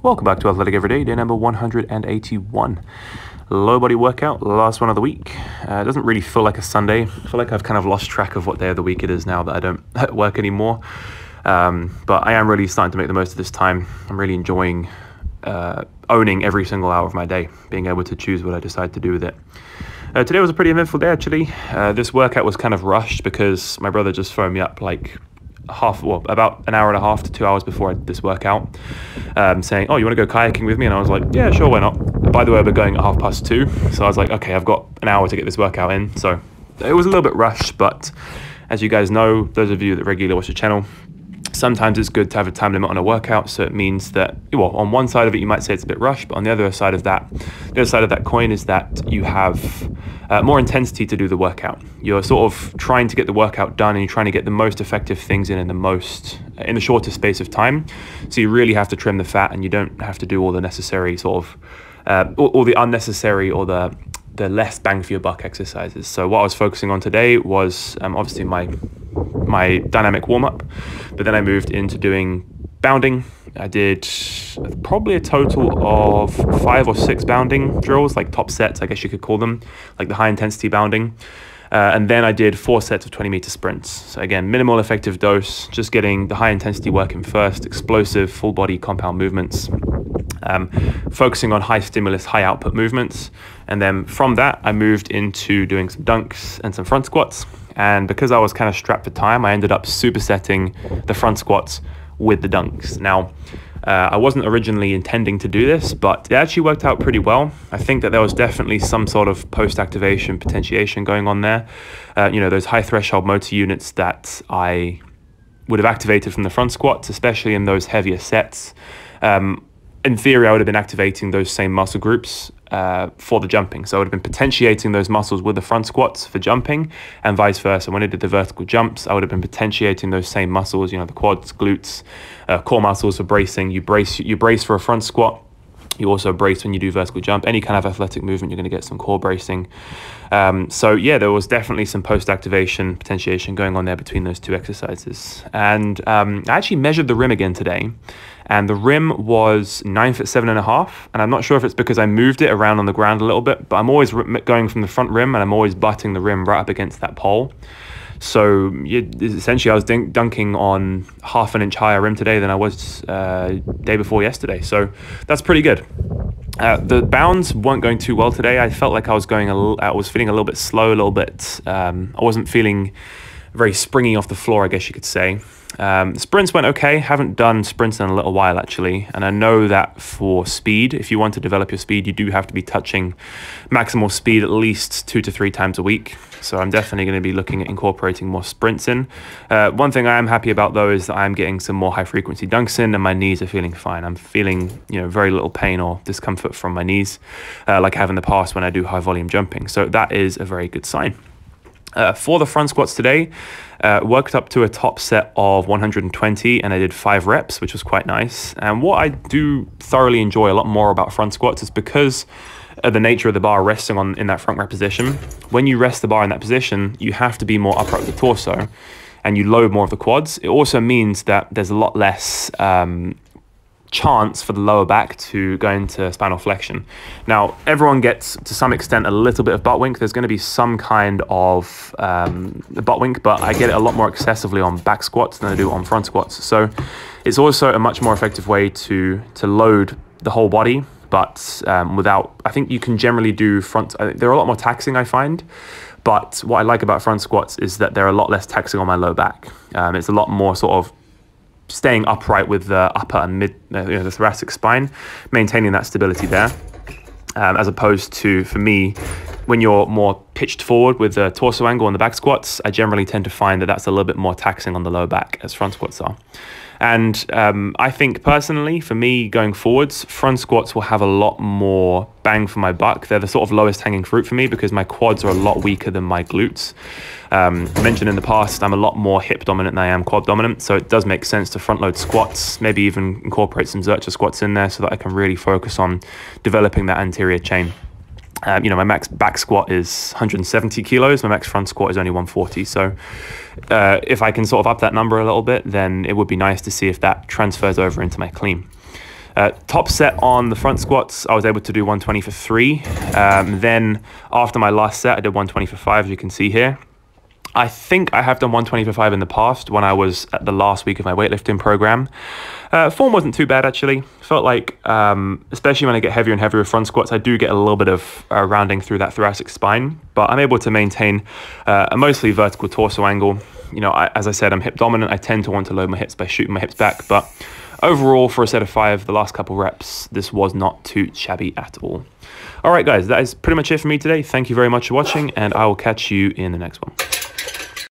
Welcome back to Athletic Everyday, day number 181. Low body workout, last one of the week. It doesn't really feel like a Sunday. I feel like I've kind of lost track of what day of the week it is now that I don't work anymore. But I am really starting to make the most of this time. I'm really enjoying owning every single hour of my day, being able to choose what I decide to do with it. Today was a pretty eventful day, actually. This workout was kind of rushed because my brother just phoned me up like about an hour and a half to 2 hours before this workout, saying, "Oh, you want to go kayaking with me?" And I was like, "Yeah, sure, why not?" By the way, we're going at 2:30, so I was like, "Okay, I've got an hour to get this workout in." So it was a little bit rushed, but as you guys know, those of you that regularly watch the channel, sometimes it's good to have a time limit on a workout. So it means that, well, on one side of it, you might say it's a bit rushed, but on the other side of that coin is that you have more intensity to do the workout. You're sort of trying to get the workout done, and you're trying to get the most effective things in the shortest space of time. So you really have to trim the fat, and you don't have to do all the necessary all the unnecessary or the less bang for your buck exercises. So what I was focusing on today was obviously my dynamic warm-up, but then I moved into doing bounding. I did probably a total of 5 or 6 bounding drills, like top sets, I guess you could call them, like the high intensity bounding. And then I did 4 sets of 20-meter sprints. So again, minimal effective dose, just getting the high intensity work in first, explosive full body compound movements, focusing on high stimulus, high output movements. And then from that, I moved into doing some dunks and some front squats. And because I was kind of strapped for time, I ended up supersetting the front squats with the dunks. Now, I wasn't originally intending to do this, but it actually worked out pretty well. I think that there was definitely some sort of post-activation potentiation going on there. Those high threshold motor units that I would have activated from the front squats, especially in those heavier sets. In theory, I would have been activating those same muscle groups for the jumping. So I would have been potentiating those muscles with the front squats for jumping, and vice versa. When I did the vertical jumps, I would have been potentiating those same muscles, the quads, glutes, core muscles for bracing. You brace for a front squat. You also brace when you do vertical jump. Any kind of athletic movement, you're going to get some core bracing. So yeah, there was definitely some post-activation potentiation going on there between those two exercises. And I actually measured the rim again today, and the rim was 9'7.5". And I'm not sure if it's because I moved it around on the ground a little bit, but I'm always going from the front rim, and I'm always butting the rim right up against that pole. So essentially, I was dunking on half an inch higher rim today than I was day before yesterday. So that's pretty good. The bounds weren't going too well today. I felt like I was feeling a little bit slow, a little bit. I wasn't feeling very springy off the floor, I guess you could say. Sprints went okay. Haven't done sprints in a little while, actually. And I know that for speed, if you want to develop your speed, you do have to be touching maximal speed at least 2 to 3 times a week. So I'm definitely going to be looking at incorporating more sprints in. One thing I am happy about, though, is that I'm getting some more high frequency dunks in, and my knees are feeling fine. I'm feeling, very little pain or discomfort from my knees, like I have in the past when I do high volume jumping. So that is a very good sign. For the front squats today, worked up to a top set of 120, and I did 5 reps, which was quite nice. And what I do thoroughly enjoy a lot more about front squats is because of the nature of the bar resting in that front rep position. When you rest the bar in that position, you have to be more upright with the torso, and you load more of the quads. It also means that there's a lot less chance for the lower back to go into spinal flexion. Now, everyone gets, to some extent, a little bit of butt wink. There's going to be some kind of butt wink, but I get it a lot more excessively on back squats than I do on front squats. So it's also a much more effective way to load the whole body, but I think you can generally do they're a lot more taxing, I find. But what I like about front squats is that they're a lot less taxing on my low back. It's a lot more sort of staying upright with the upper and mid, the thoracic spine, maintaining that stability there, as opposed to, for me, when you're more pitched forward with the torso angle on the back squats, I generally tend to find that that's a little bit more taxing on the low back as front squats are. And I think personally, for me going forwards, front squats will have a lot more bang for my buck. They're the sort of lowest hanging fruit for me because my quads are a lot weaker than my glutes. I mentioned in the past, I'm a lot more hip dominant than I am quad dominant. So it does make sense to front load squats, maybe even incorporate some Zercher squats in there so that I can really focus on developing that anterior chain. My max back squat is 170 kilos. My max front squat is only 140. So if I can sort of up that number a little bit, then it would be nice to see if that transfers over into my clean. Top set on the front squats, I was able to do 120 for 3. Then after my last set, I did 120 for 5, as you can see here. I think I have done 120 for 5 in the past when I was at the last week of my weightlifting program. Form wasn't too bad, actually. Felt like, especially when I get heavier and heavier with front squats, I do get a little bit of rounding through that thoracic spine, but I'm able to maintain a mostly vertical torso angle. You know, as I said, I'm hip dominant. I tend to want to load my hips by shooting my hips back, but overall, for a set of 5, the last couple reps, this was not too shabby at all. All right, guys, that is pretty much it for me today. Thank you very much for watching, and I will catch you in the next one.